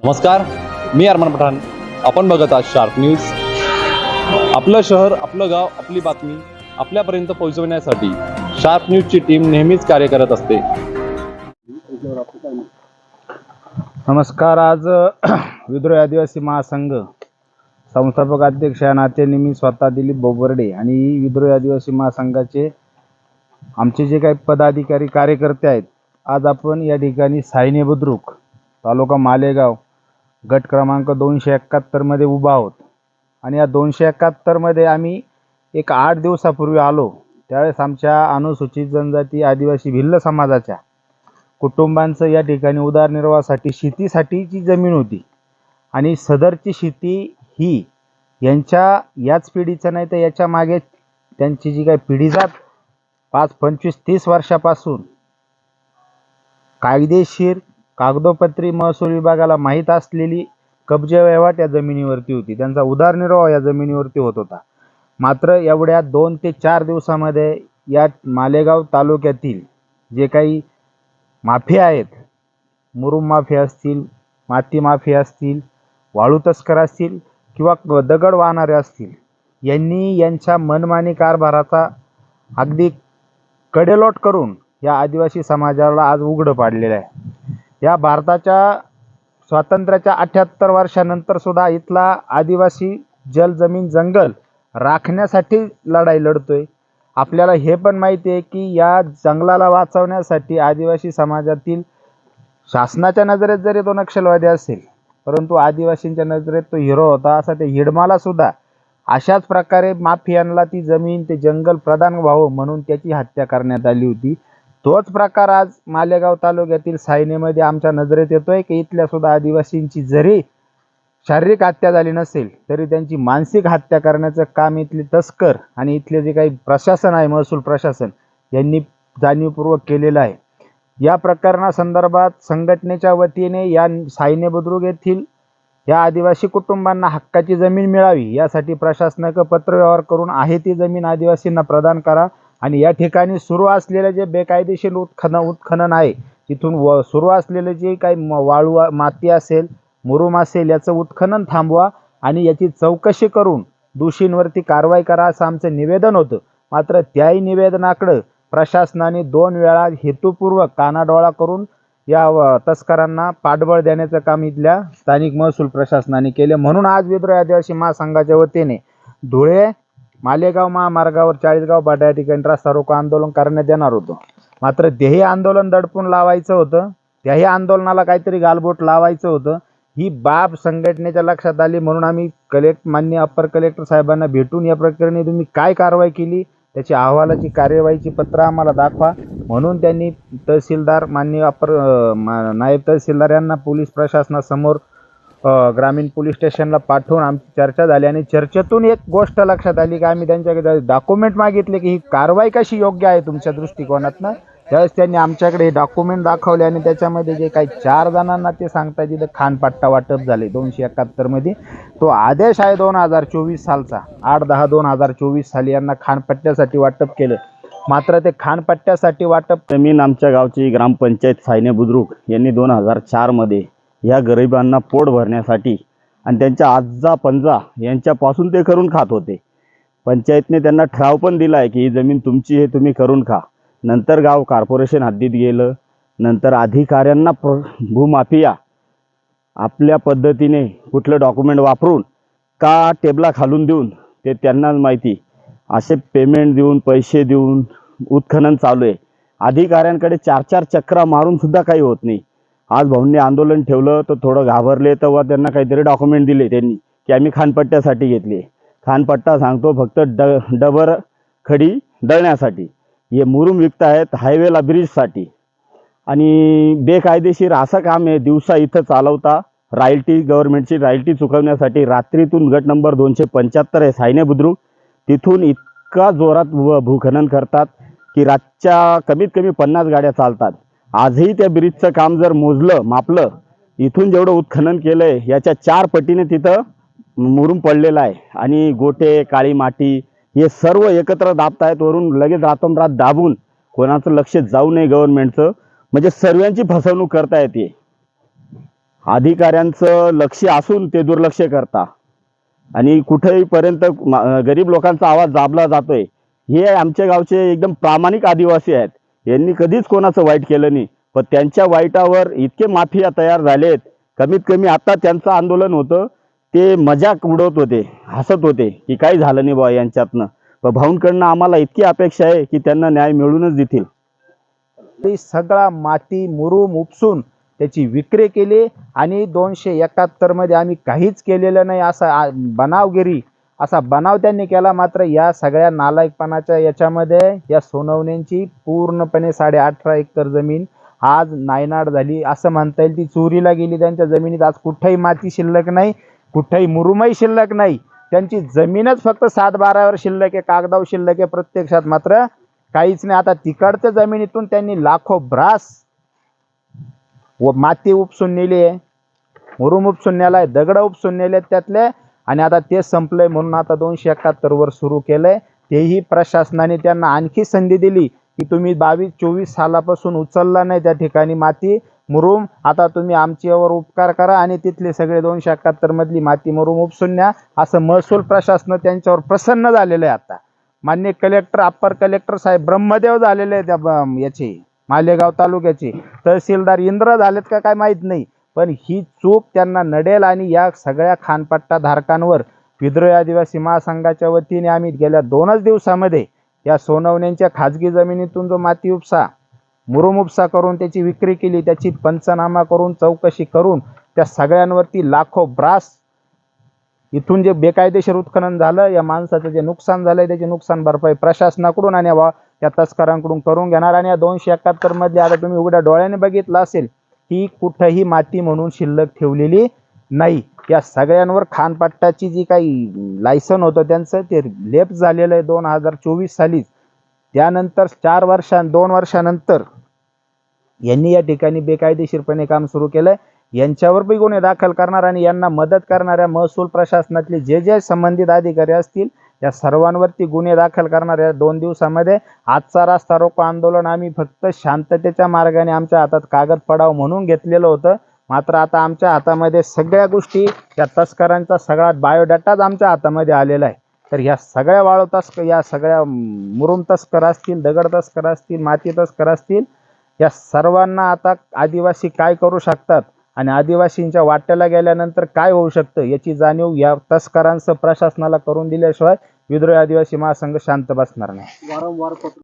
नमस्कार, मी अरमान पठाण. आपण बघत आहात शार्प न्यूज. आपलं शहर, आपलं गाव, आपली बातमी आपल्यापर्यंत पोहोचवण्यासाठी शार्प न्यूजची टीम नेहमीच कार्य करत असते. नमस्कार. आज विद्रोही आदिवासी महासंघ संस्थापक अध्यक्ष या नात्याने मी स्वतः दिलीप बोबर्डे आणि विद्रोही आदिवासी महासंघाचे आमचे जे काही पदाधिकारी कार्यकर्ते आहेत, आज आपण या ठिकाणी सायने बुद्रुक तालुका मालेगाव गट क्रमांक 271 मध्ये उभा आहोत. आणि या 271 मध्ये आम्ही एक 8 दिवसापूर्वी आलो. त्यावेळेस आमच्या अनुसूचित जनजाती आदिवासी भिल्ल समाजाच्या कुटुंबांचं या ठिकाणी उदरनिर्वाहासाठी शेतीसाठीची जमीन होती. आणि सदरची शेती ही यांच्या याच पिढीचं नाही तर याच्या मागे त्यांची जी काही पिढी जात 5, 25, 30 वर्षापासून कायदेशीर कागदोपत्री महसूल विभागाला माहीत असलेली कब्जे वहिवाट या जमिनीवरती होती. त्यांचा उदरनिर्वाह या जमिनीवरती होत होता. मात्र एवढ्या 2 ते 4 दिवसामध्ये या मालेगाव तालुक्यातील जे काही माफिया आहेत, मुरुम माफिया असतील, माती माफिया असतील, वाळू तस्कर असतील किंवा दगड वाहणारे असतील, यांनी यांच्या मनमानी कारभाराचा अगदी कडेलोट करून या आदिवासी समाजाला आज उघडं पाडलेलं आहे. या भारताच्या स्वातंत्र्याच्या 78 वर्षानंतर सुद्धा इथला आदिवासी जल जमीन जंगल राखण्यासाठी लढाई लढतोय. आपल्याला हे पण माहिती आहे की या जंगलाला वाचवण्यासाठी आदिवासी समाजातील शासनाच्या नजरेत जरी तो नक्षलवादी असेल, परंतु आदिवासींच्या नजरेत तो हिरो होता. असा ते हिडमाला सुद्धा अशाच प्रकारे माफियांना ती जमीन ते जंगल प्रदान व्हावं म्हणून त्याची हत्या करण्यात आली होती. तोच प्रकार आज मालेगाव तालुक्यातील सायनेमध्ये आमच्या नजरेत येतोय की इथल्या सुद्धा आदिवासींची जरी शारीरिक हत्या झाली नसेल तरी त्यांची मानसिक हत्या करण्याचं काम इथले तस्कर आणि इथले जे काही प्रशासन आहे, महसूल प्रशासन, यांनी जाणीवपूर्वक केलेलं आहे. या प्रकरणासंदर्भात संघटनेच्या वतीने या सायने बुद्रुक येथील या आदिवासी कुटुंबांना हक्काची जमीन मिळावी यासाठी प्रशासनाकडे पत्रव्यवहार करून आहे ती जमीन आदिवासींना प्रदान करा. आणि या ठिकाणी सुरू असलेले जे बेकायदेशीर उत्खनन आहे, तिथून सुरू असलेले जे काही वाळू माती असेल, मुरुम असेल, याचं उत्खनन थांबवा आणि याची चौकशी करून दोषींवरती कारवाई करा असं आमचं निवेदन होतं. मात्र त्याही निवेदनाकडं प्रशासनाने 2 वेळा हेतुपूर्वक कानाडोळा करून या तस्करांना पाठबळ देण्याचं काम इथल्या स्थानिक महसूल प्रशासनाने केले. म्हणून आज विद्रोही आदिवासी महासंघाच्या वतीने धुळे मालेगाव महामार्गावर 40गाव बाटा या ठिकाणी रस्ता रोको आंदोलन करण्यात येणार होतं. मात्र तेही आंदोलन दडपून लावायचं होतं, त्याही आंदोलनाला काहीतरी गालबोट लावायचं होतं. ही बाब संघटनेच्या लक्षात आली म्हणून आम्ही माननीय अप्पर कलेक्टर साहेबांना भेटून या प्रकरणी तुम्ही काय कारवाई केली त्याची अहवालाची कार्यवाहीची पत्र आम्हाला दाखवा म्हणून त्यांनी तहसीलदार माननीय नायब तहसीलदार यांना पोलीस प्रशासनासमोर ग्रामीण पोलीस स्टेशनला पाठवून आमची चर्चा झाली. आणि चर्चेतून एक गोष्ट लक्षात आली की आम्ही त्यांच्याकडे डॉक्युमेंट मागितले की ही कारवाई कशी योग्य आहे तुमच्या दृष्टिकोनातनं. त्यावेळेस त्यांनी आमच्याकडे हे डॉक्युमेंट दाखवले आणि त्याच्यामध्ये जे काही 4 जणांना ते सांगता तिथं खानपट्टा वाटप झाले 271 मध्ये. तो आदेश आहे 2024 सालचा, 8/10/2024 साली यांना खानपट्ट्यासाठी वाटप केलं. मात्र ते खानपट्ट्यासाठी वाटप जमीन आमच्या गावची ग्रामपंचायत सायने बुद्रुक यांनी 2004 मध्ये ह्या गरिबांना पोट भरण्यासाठी आणि त्यांच्या आजा पंजा यांच्यापासून ते करून खात होते. पंचायतने त्यांना ठराव पण दिला आहे की ही जमीन तुमची, हे तुम्ही करून खा. नंतर गाव कॉर्पोरेशन हद्दीत गेलं. नंतर अधिकाऱ्यांना भूमाफिया आपल्या पद्धतीने कुठलं डॉक्युमेंट वापरून का टेबला खालून देऊन ते त्यांनाच माहिती असे पेमेंट देऊन पैसे देऊन उत्खनन चालू आहे. अधिकाऱ्यांकडे 4-4 चक्रा मारून सुद्धा काही होत नाही. आज भाऊंनी आंदोलन ठेवलं तर थोडं घाबरले, तेव्हा त्यांना काहीतरी डॉक्युमेंट दिले त्यांनी की आम्ही खानपट्ट्यासाठी घेतले. खानपट्टा सांगतो फक्त डबर खडी दळण्यासाठी. हे मुरुम विकत आहेत हायवेला ब्रिजसाठी. आणि बेकायदेशीर असं काम आहे. दिवसा इथं चालवता रॉयल्टी, गव्हर्नमेंटची रॉयल्टी चुकवण्यासाठी रात्रीतून गट नंबर 275 आहे सायने बुद्रुक, तिथून इतका जोरात भूखनन करतात की रातच्या कमीत कमी 50 गाड्या चालतात. आजही त्या ब्रिजचं काम जर मोजलं मापलं, इथून जेवढं उत्खनन केलं आहे याच्या 4 पटीने तिथं मुरुम पडलेला आहे. आणि गोटे, काळी माती हे सर्व एकत्र दाबतायत. वरून लगेच रातोनरात दाबून कोणाचं लक्ष जाऊ नये गव्हर्नमेंटचं, म्हणजे सर्वांची फसवणूक करता येते. अधिकाऱ्यांचं लक्ष असून ते दुर्लक्ष करता आणि कुठेही पर्यंत गरीब लोकांचा आवाज दाबला जातोय. हे आमच्या गावचे एकदम प्रामाणिक आदिवासी आहेत. यांनी कधीच कोणाचं वाईट केलं नाही, पण त्यांच्या वाईटावर इतके माफिया तयार झालेत. कमीत कमी आता त्यांचं आंदोलन होतं ते मजाक उडवत होते, हसत होते की काही झालं नाही बा यांच्यातनं. पण भाऊंकडनं आम्हाला इतकी अपेक्षा आहे की त्यांना न्याय मिळूनच देतील. ते सगळा माती मुरूम उपसून त्याची विक्री केली आणि 271 मध्ये आम्ही काहीच केलेलं नाही असा बनावगिरी असा बनाव त्यांनी केला. मात्र या सगळ्या नालायकपणाच्या याच्यामध्ये या सोनवण्यांची पूर्णपणे 18.5 एकर जमीन आज नायनाट झाली असं म्हणता येईल. ती चोरीला गेली त्यांच्या जमिनीत. आज कुठेही माती शिल्लक नाही, कुठेही मुरुमही शिल्लक नाही. त्यांची जमीनच फक्त 7-12 वर शिल्लक आहे, कागदाव शिल्लक आहे. प्रत्यक्षात मात्र काहीच नाही. आता तिकडच्या जमिनीतून त्यांनी लाखो ब्रास व माती उपसून नेली आहे, मुरुम उपसून नेलाय, दगड उपसून नेले त्यातले. आणि आता ते संपलंय म्हणून आता 271 वर सुरू केलंय. तेही प्रशासनाने त्यांना आणखी संधी दिली की तुम्ही 22-24 सालापासून उचलला नाही त्या ठिकाणी माती मुरुम. आता तुम्ही आमच्यावर उपकार करा आणि तिथले सगळे 271 मधली माती मुरुम उपसून न्या असं महसूल प्रशासन त्यांच्यावर प्रसन्न झालेलं आहे. आता माननीय कलेक्टर अप्पर कलेक्टर साहेब ब्रह्मदेव झालेले आहेत त्या याचे मालेगाव तालुक्याचे. तहसीलदार इंद्र झालेत का काय माहीत नाही, पण ही चूक त्यांना नडेल. आणि या सगळ्या खानपट्टा धारकांवर विद्रोही आदिवासी महासंघाच्या वतीने आम्ही गेल्या 2च दिवसामध्ये या सोनवण्यांच्या खाजगी जमिनीतून जो माती उपसा मुरुम उपसा करून त्याची विक्री केली, त्याची पंचनामा करून चौकशी करून त्या सगळ्यांवरती लाखो ब्रास इथून जे बेकायदेशीर उत्खनन झालं, या माणसाचं जे नुकसान झालंय त्याची नुकसान भरपाई प्रशासनाकडून आणि या तस्करांकडून करून घेणार. आणि या 271 मध्ये आता तुम्ही उघड्या डोळ्याने बघितलं असेल की कुठेही माती म्हणून शिल्लक ठेवलेली नाही. या सगळ्यांवर खानपट्टाची जी काही लायसन होतं त्यांचं ते लेप झालेलं आहे 2024 सालीच. त्यानंतर 2 वर्षानंतर यांनी या ठिकाणी बेकायदेशीरपणे काम सुरू केलंय. यांच्यावर बी गुन्हे दाखल करणार आणि यांना मदत करणाऱ्या महसूल प्रशासनातले जे संबंधित अधिकारी असतील या सर्वांवरती गुन्हे दाखल करणाऱ्या 2 दिवसामध्ये. आजचा रास्ता रोको आंदोलन आम्ही फक्त शांततेच्या मार्गाने आमच्या हातात कागद पडाव म्हणून घेतलेलं होतं. मात्र आता आमच्या हातामध्ये सगळ्या गोष्टी या तस्करांचा सगळा बायोडाटाच आमच्या हातामध्ये आलेला आहे. तर ह्या सगळ्या वाळू तस्कर, या सगळ्या मुरुम तस्कर असतील, दगड तस्कर असतील, माती तस्कर असतील, या सर्वांना आता आदिवासी काय करू शकतात आणि आदिवासींच्या वाट्याला गेल्यानंतर काय होऊ शकतं याची जाणीव या तस्करांसह प्रशासनाला करून दिल्याशिवाय विद्रोही आदिवासी महासंघ शांत बसणार नाही.